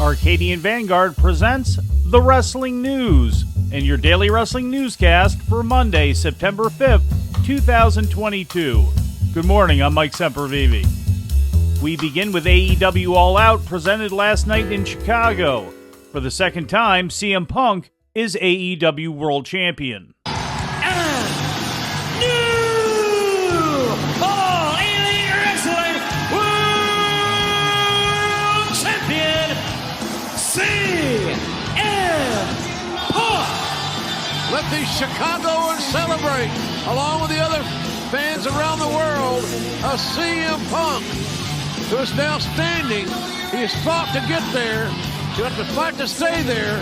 Arcadian Vanguard presents The Wrestling News and your daily wrestling newscast for Monday, September 5th, 2022. Good morning, I'm Mike Sempervive. We begin with AEW All Out, presented last night in Chicago. For the second time, CM Punk is AEW World Champion. Let the Chicagoans celebrate, along with the other fans around the world, a CM Punk who is now standing. He has fought to get there. He'll have to fight to stay there.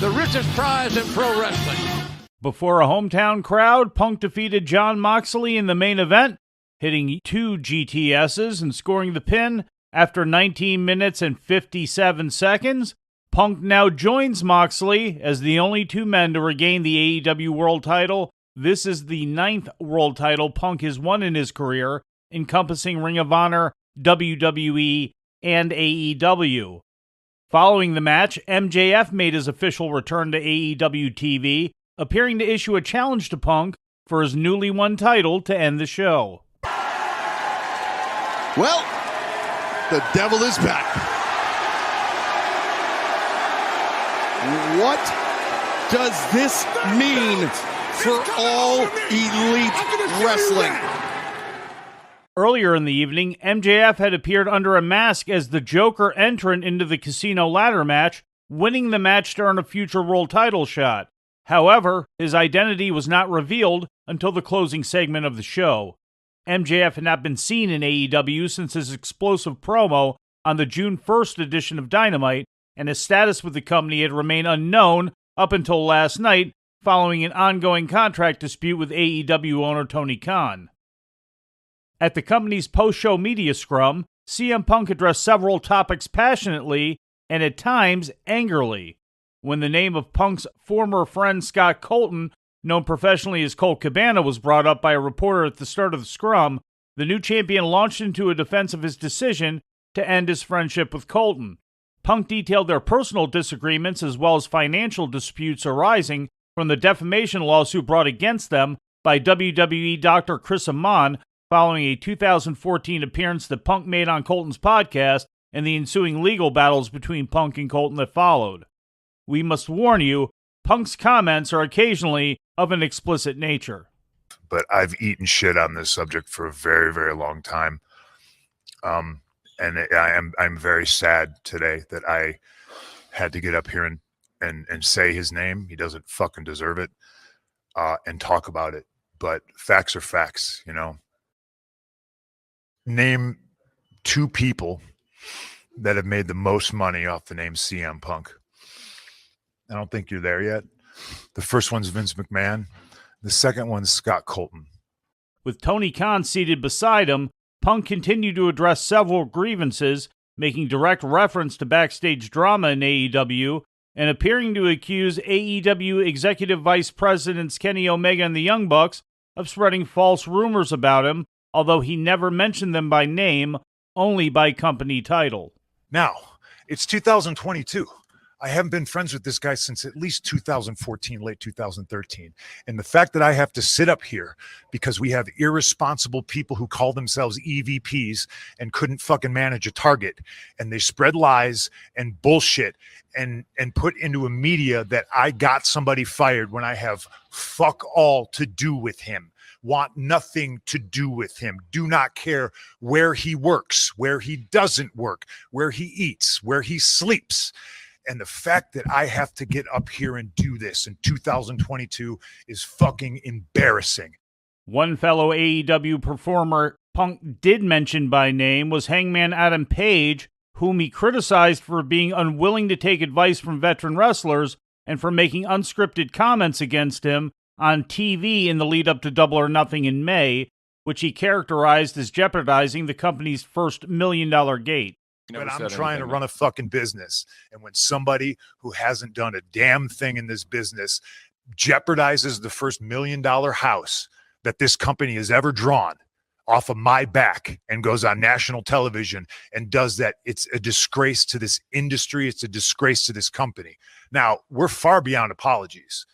The richest prize in pro wrestling. Before a hometown crowd, Punk defeated Jon Moxley in the main event, hitting 2 GTSs and scoring the pin after 19 minutes and 57 seconds. Punk now joins Moxley as the only two men to regain the AEW World Title. This is the 9th World Title Punk has won in his career, encompassing Ring of Honor, WWE, and AEW. Following the match, MJF made his official return to AEW TV, appearing to issue a challenge to Punk for his newly won title to end the show. Well, the devil is back. What does this mean for all elite wrestling? Earlier in the evening, MJF had appeared under a mask as the Joker entrant into the casino ladder match, winning the match to earn a future world title shot. However, his identity was not revealed until the closing segment of the show. MJF had not been seen in AEW since his explosive promo on the June 1st edition of Dynamite, and his status with the company had remained unknown up until last night, following an ongoing contract dispute with AEW owner Tony Khan. At the company's post-show media scrum, CM Punk addressed several topics passionately and at times angrily. When the name of Punk's former friend Scott Colton, known professionally as Colt Cabana, was brought up by a reporter at the start of the scrum, the new champion launched into a defense of his decision to end his friendship with Colton. Punk detailed their personal disagreements as well as financial disputes arising from the defamation lawsuit brought against them by WWE Dr. Chris Amon following a 2014 appearance that Punk made on Colton's podcast and the ensuing legal battles between Punk and Colton that followed. We must warn you, Punk's comments are occasionally of an explicit nature. But I've eaten shit on this subject for a very, very long time. And I'm very sad today that I had to get up here and say his name. He doesn't fucking deserve it, and talk about it. But facts are facts, you know. Name 2 people that have made the most money off the name CM Punk. I don't think you're there yet. The first one's Vince McMahon. The second one's Scott Colton. With Tony Khan seated beside him, Punk continued to address several grievances, making direct reference to backstage drama in AEW, and appearing to accuse AEW Executive Vice Presidents Kenny Omega and the Young Bucks of spreading false rumors about him, although he never mentioned them by name, only by company title. Now, it's 2022. I haven't been friends with this guy since at least 2014, late 2013. And the fact that I have to sit up here because we have irresponsible people who call themselves EVPs and couldn't fucking manage a target, and they spread lies and bullshit and put into a media that I got somebody fired when I have fuck all to do with him. Want nothing to do with him. Do not care where he works, where he doesn't work, where he eats, where he sleeps. And the fact that I have to get up here and do this in 2022 is fucking embarrassing. One fellow AEW performer Punk did mention by name was Hangman Adam Page, whom he criticized for being unwilling to take advice from veteran wrestlers and for making unscripted comments against him on TV in the lead up to Double or Nothing in May, which he characterized as jeopardizing the company's first $1 million gate. But I'm trying to run a fucking business. And when somebody who hasn't done a damn thing in this business jeopardizes the first $1 million house that this company has ever drawn, off of my back and goes on national television and does that, it's a disgrace to this industry. It's a disgrace to this company. Now, we're far beyond apologies,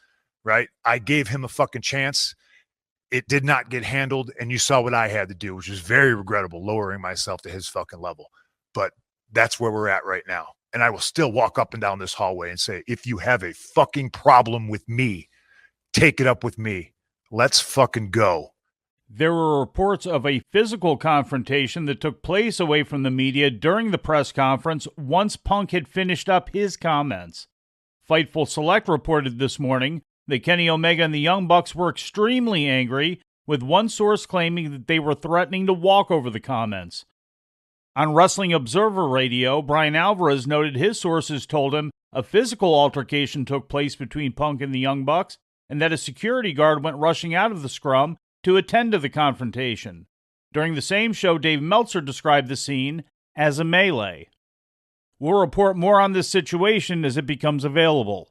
right? I gave him a fucking chance. It did not get handled, and you saw what I had to do, which was very regrettable, lowering myself to his fucking level. But that's where we're at right now. And I will still walk up and down this hallway and say, if you have a fucking problem with me, take it up with me. Let's fucking go. There were reports of a physical confrontation that took place away from the media during the press conference once Punk had finished up his comments. Fightful Select reported this morning that Kenny Omega and the Young Bucks were extremely angry, with one source claiming that they were threatening to walk over the comments. On Wrestling Observer Radio, Brian Alvarez noted his sources told him a physical altercation took place between Punk and the Young Bucks, and that a security guard went rushing out of the scrum to attend to the confrontation. During the same show, Dave Meltzer described the scene as a melee. We'll report more on this situation as it becomes available.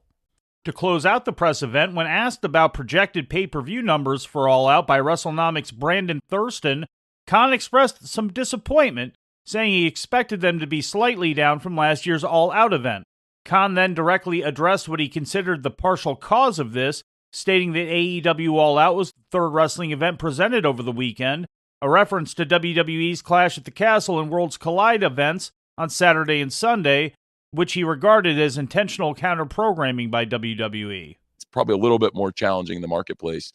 To close out the press event, when asked about projected pay-per-view numbers for All Out by WrestleNomics' Brandon Thurston, Khan expressed some disappointment, saying he expected them to be slightly down from last year's All Out event. Khan then directly addressed what he considered the partial cause of this, stating that AEW All Out was the third wrestling event presented over the weekend, a reference to WWE's Clash at the Castle and Worlds Collide events on Saturday and Sunday, which he regarded as intentional counter-programming by WWE. It's probably a little bit more challenging in the marketplace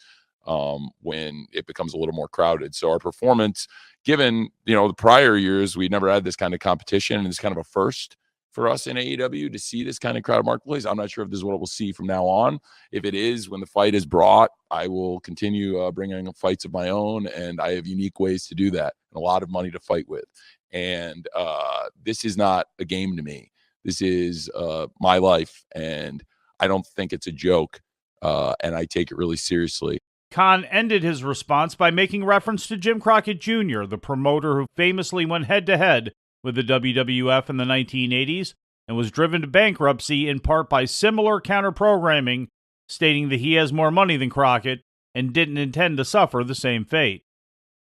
when it becomes a little more crowded. So our performance, given, the prior years, we never had this kind of competition, and it's kind of a first for us in AEW to see this kind of crowded marketplace. I'm not sure if this is what we'll see from now on. If it is, when the fight is brought, I will continue bringing fights of my own, and I have unique ways to do that and a lot of money to fight with. And this is not a game to me. This is my life, and I don't think it's a joke, and I take it really seriously. Khan ended his response by making reference to Jim Crockett Jr., the promoter who famously went head-to-head with the WWF in the 1980s and was driven to bankruptcy in part by similar counter-programming, stating that he has more money than Crockett and didn't intend to suffer the same fate.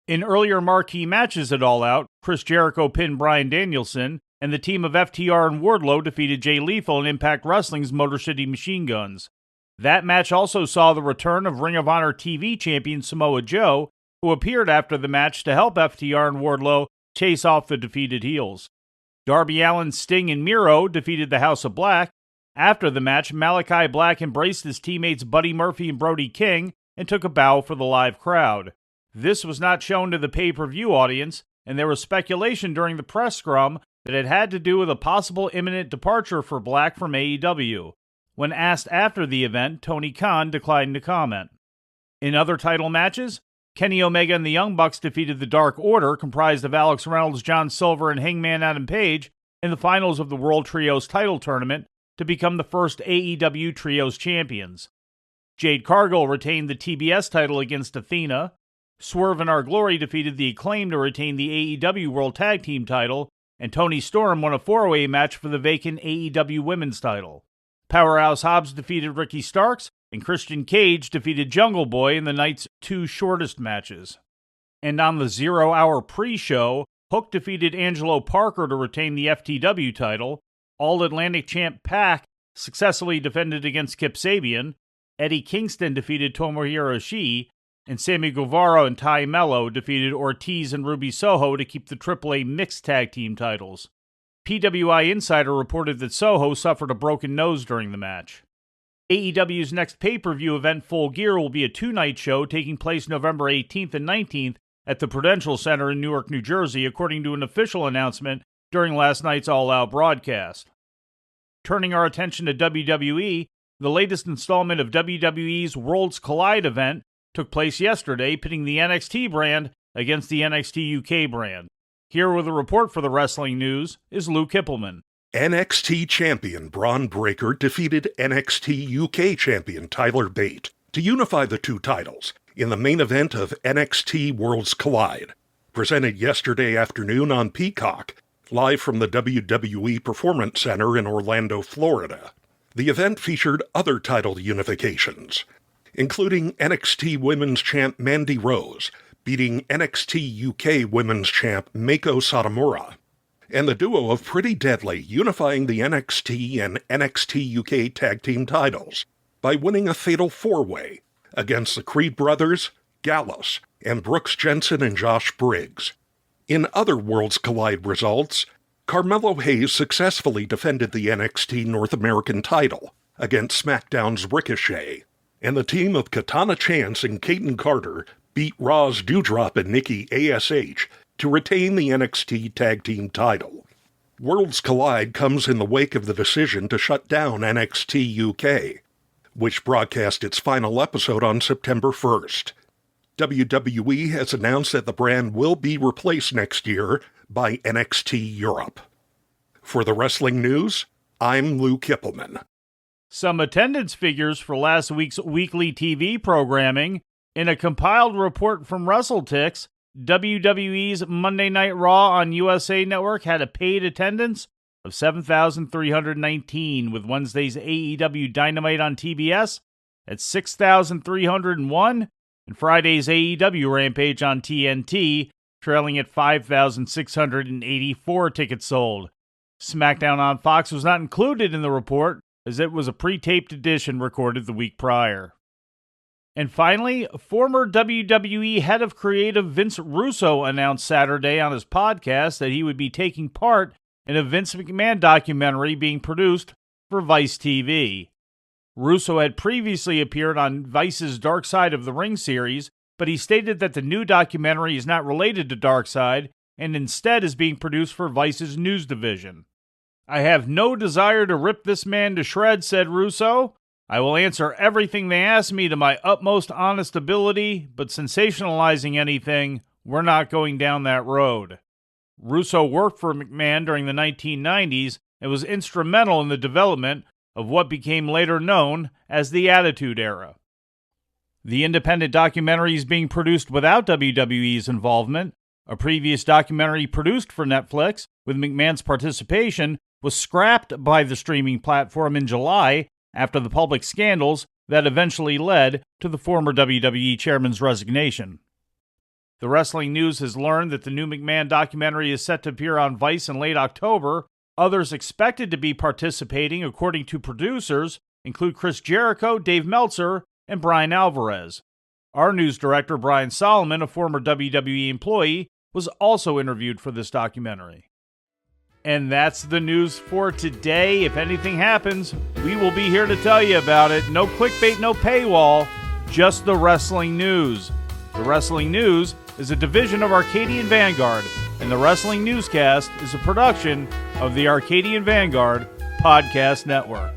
In earlier marquee matches at All Out, Chris Jericho pinned Bryan Danielson, and the team of FTR and Wardlow defeated Jay Lethal and Impact Wrestling's Motor City Machine Guns. That match also saw the return of Ring of Honor TV champion Samoa Joe, who appeared after the match to help FTR and Wardlow chase off the defeated heels. Darby Allin, Sting, and Miro defeated the House of Black. After the match, Malachi Black embraced his teammates Buddy Murphy and Brody King and took a bow for the live crowd. This was not shown to the pay-per-view audience, and there was speculation during the press scrum that it had to do with a possible imminent departure for Black from AEW. When asked after the event, Tony Khan declined to comment. In other title matches, Kenny Omega and the Young Bucks defeated the Dark Order, comprised of Alex Reynolds, John Silver, and Hangman Adam Page, in the finals of the World Trios title tournament to become the first AEW Trios champions. Jade Cargill retained the TBS title against Athena. Swerve and Our Glory defeated the Acclaim to retain the AEW World Tag Team title, and Tony Storm won a 4-way match for the vacant AEW Women's title. Powerhouse Hobbs defeated Ricky Starks, and Christian Cage defeated Jungle Boy in the night's two shortest matches. And on the 0 Hour pre-show, Hook defeated Angelo Parker to retain the FTW title. All-Atlantic champ Pac successfully defended against Kip Sabian. Eddie Kingston defeated Tomohiro Ishii, and Sammy Guevara and Ty Mello defeated Ortiz and Ruby Soho to keep the AAA mixed tag team titles. PWI Insider reported that Soho suffered a broken nose during the match. AEW's next pay-per-view event, Full Gear, will be a 2-night show taking place November 18th and 19th at the Prudential Center in Newark, New Jersey, according to an official announcement during last night's All Out broadcast. Turning our attention to WWE, the latest installment of WWE's Worlds Collide event took place yesterday, pitting the NXT brand against the NXT UK brand. Here with a report for the Wrestling News is Lou Kipilman. NXT champion Braun Breaker defeated NXT UK champion Tyler Bate to unify the two titles in the main event of NXT Worlds Collide, presented yesterday afternoon on Peacock, live from the WWE Performance Center in Orlando, Florida. The event featured other title unifications, including NXT Women's champ Mandy Rose beating NXT UK Women's Champ Meiko Satomura, and the duo of Pretty Deadly unifying the NXT and NXT UK Tag Team titles by winning a fatal four-way against the Creed Brothers, Gallus, and Brooks Jensen and Josh Briggs. In other Worlds Collide results, Carmelo Hayes successfully defended the NXT North American title against SmackDown's Ricochet, and the team of Katana Chance and Kaden Carter beat Raw's Doudrop and Nikki ASH to retain the NXT Tag Team title. Worlds Collide comes in the wake of the decision to shut down NXT UK, which broadcast its final episode on September 1st. WWE has announced that the brand will be replaced next year by NXT Europe. For the wrestling news, I'm Lou Kipilman. Some attendance figures for last week's weekly TV programming. In a compiled report from WrestleTix, WWE's Monday Night Raw on USA Network had a paid attendance of 7,319, with Wednesday's AEW Dynamite on TBS at 6,301, and Friday's AEW Rampage on TNT trailing at 5,684 tickets sold. SmackDown on Fox was not included in the report, as it was a pre-taped edition recorded the week prior. And finally, former WWE head of creative Vince Russo announced Saturday on his podcast that he would be taking part in a Vince McMahon documentary being produced for Vice TV. Russo had previously appeared on Vice's Dark Side of the Ring series, but he stated that the new documentary is not related to Dark Side and instead is being produced for Vice's news division. "I have no desire to rip this man to shreds," said Russo. "I will answer everything they ask me to my utmost honest ability, but sensationalizing anything, we're not going down that road." Russo worked for McMahon during the 1990s and was instrumental in the development of what became later known as the Attitude Era. The independent documentary is being produced without WWE's involvement. A previous documentary produced for Netflix, with McMahon's participation, was scrapped by the streaming platform in July after the public scandals that eventually led to the former WWE chairman's resignation. The Wrestling News has learned that the new McMahon documentary is set to appear on Vice in late October. Others expected to be participating, according to producers, include Chris Jericho, Dave Meltzer, and Brian Alvarez. Our news director, Brian Solomon, a former WWE employee, was also interviewed for this documentary. And that's the news for today. If anything happens, we will be here to tell you about it. No clickbait, no paywall, just the wrestling news. The Wrestling News is a division of Arcadian Vanguard, and the Wrestling Newscast is a production of the Arcadian Vanguard Podcast Network.